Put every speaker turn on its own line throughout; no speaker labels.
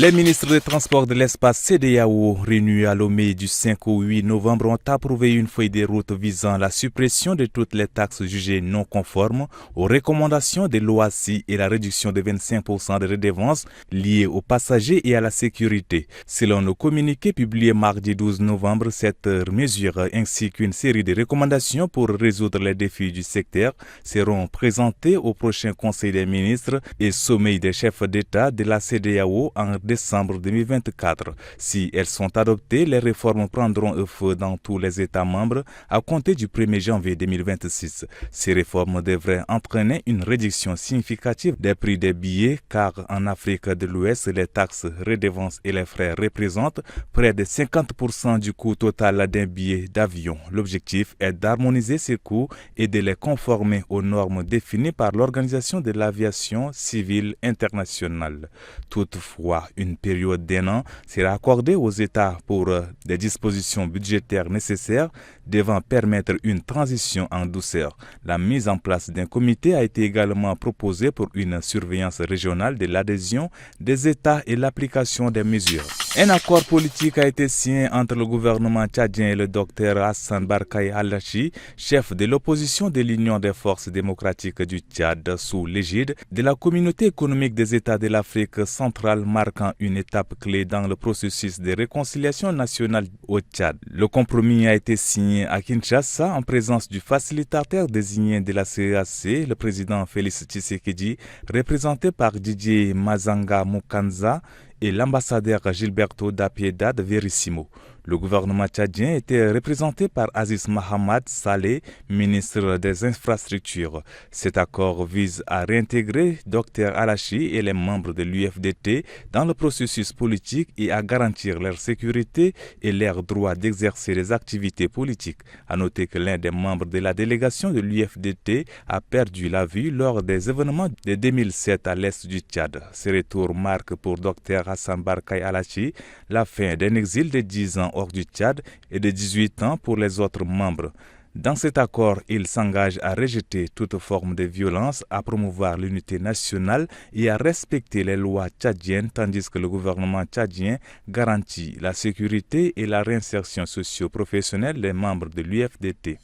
Les ministres des Transports de l'espace CEDEAO, réunis à Lomé du 5 au 8 novembre, ont approuvé une feuille de route visant la suppression de toutes les taxes jugées non conformes aux recommandations de l'OACI et la réduction de 25% de redevances liées aux passagers et à la sécurité. Selon le communiqué publié mardi 12 novembre, cette mesure ainsi qu'une série de recommandations pour résoudre les défis du secteur seront présentées au prochain Conseil des ministres et sommet des chefs d'État de la CEDEAO en décembre 2024. Si elles sont adoptées, les réformes prendront feu dans tous les États membres à compter du 1er janvier 2026. Ces réformes devraient entraîner une réduction significative des prix des billets car en Afrique de l'Ouest, les taxes, redevances et les frais représentent près de 50% du coût total d'un billet d'avion. L'objectif est d'harmoniser ces coûts et de les conformer aux normes définies par l'Organisation de l'aviation civile internationale. Toutefois, une période d'1 an sera accordée aux États pour des dispositions budgétaires nécessaires devant permettre une transition en douceur. La mise en place d'un comité a été également proposée pour une surveillance régionale de l'adhésion des États et l'application des mesures. Un accord politique a été signé entre le gouvernement tchadien et le docteur Hassan Barkai Al-Lachi, chef de l'opposition de l'Union des forces démocratiques du Tchad, sous l'égide de la Communauté économique des États de l'Afrique centrale, marquant une étape clé dans le processus de réconciliation nationale au Tchad. Le compromis a été signé à Kinshasa en présence du facilitateur désigné de la CEAC, le président Félix Tshisekedi, représenté par Didier Mazanga Mukanza, et l'ambassadeur Gilberto da Piedad Verissimo. Le gouvernement tchadien était représenté par Aziz Mahamad Saleh, ministre des Infrastructures. Cet accord vise à réintégrer Dr Al-Lachi et les membres de l'UFDT dans le processus politique et à garantir leur sécurité et leur droit d'exercer des activités politiques. À noter que l'un des membres de la délégation de l'UFDT a perdu la vie lors des événements de 2007 à l'est du Tchad. Ce retour marque pour Dr Hassan Barkai Al-Lachi la fin d'un exil de 10 ans hors du Tchad et de 18 ans pour les autres membres. Dans cet accord, il s'engage à rejeter toute forme de violence, à promouvoir l'unité nationale et à respecter les lois tchadiennes, tandis que le gouvernement tchadien garantit la sécurité et la réinsertion socio-professionnelle des membres de l'UFDT.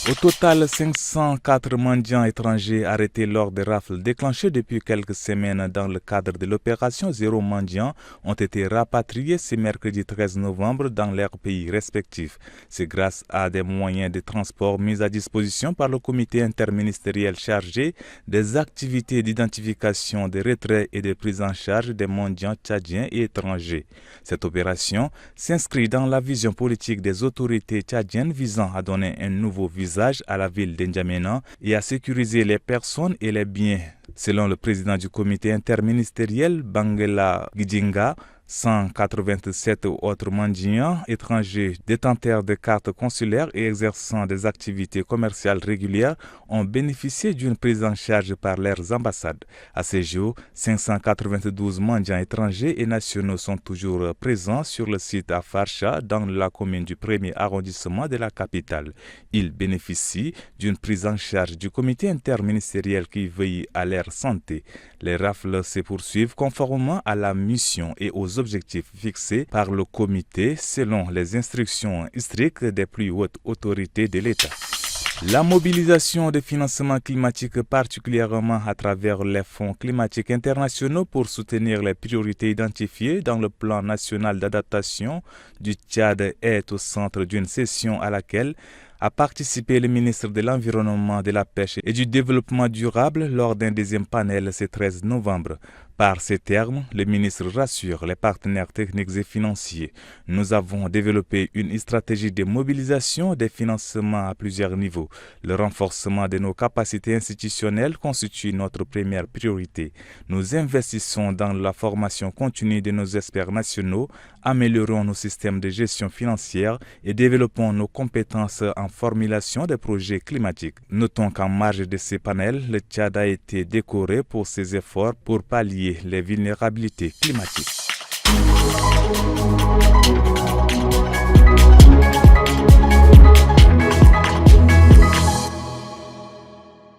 Au total, 504 mendiants étrangers arrêtés lors des rafles déclenchées depuis quelques semaines dans le cadre de l'opération Zéro Mendiant ont été rapatriés ce mercredi 13 novembre dans leurs pays respectifs. C'est grâce à des moyens de transport mis à disposition par le comité interministériel chargé des activités d'identification, de retrait et de prise en charge des mendiants tchadiens et étrangers. Cette opération s'inscrit dans la vision politique des autorités tchadiennes visant à donner un nouveau visage à la ville d'Njamena et à sécuriser les personnes et les biens. Selon le président du comité interministériel, Bangela Gidinga, 187 autres mendiants étrangers détenteurs de cartes consulaires et exerçant des activités commerciales régulières ont bénéficié d'une prise en charge par leurs ambassades. À ce jour, 592 mendiants étrangers et nationaux sont toujours présents sur le site à Farsha, dans la commune du 1er arrondissement de la capitale. Ils bénéficient d'une prise en charge du comité interministériel qui veille à leur santé. Les rafles se poursuivent conformément à la mission et aux objectifs fixés par le comité selon les instructions strictes des plus hautes autorités de l'État. La mobilisation de financement climatique, particulièrement à travers les fonds climatiques internationaux pour soutenir les priorités identifiées dans le plan national d'adaptation du Tchad, est au centre d'une session à laquelle a participé le ministre de l'Environnement, de la Pêche et du Développement durable lors d'un deuxième panel ce 13 novembre. Par ces termes, le ministre rassure les partenaires techniques et financiers. Nous avons développé une stratégie de mobilisation des financements à plusieurs niveaux. Le renforcement de nos capacités institutionnelles constitue notre première priorité. Nous investissons dans la formation continue de nos experts nationaux, améliorons nos systèmes de gestion financière et développons nos compétences en formulation des projets climatiques. Notons qu'en marge de ces panels, le Tchad a été décoré pour ses efforts pour pallier les vulnérabilités climatiques.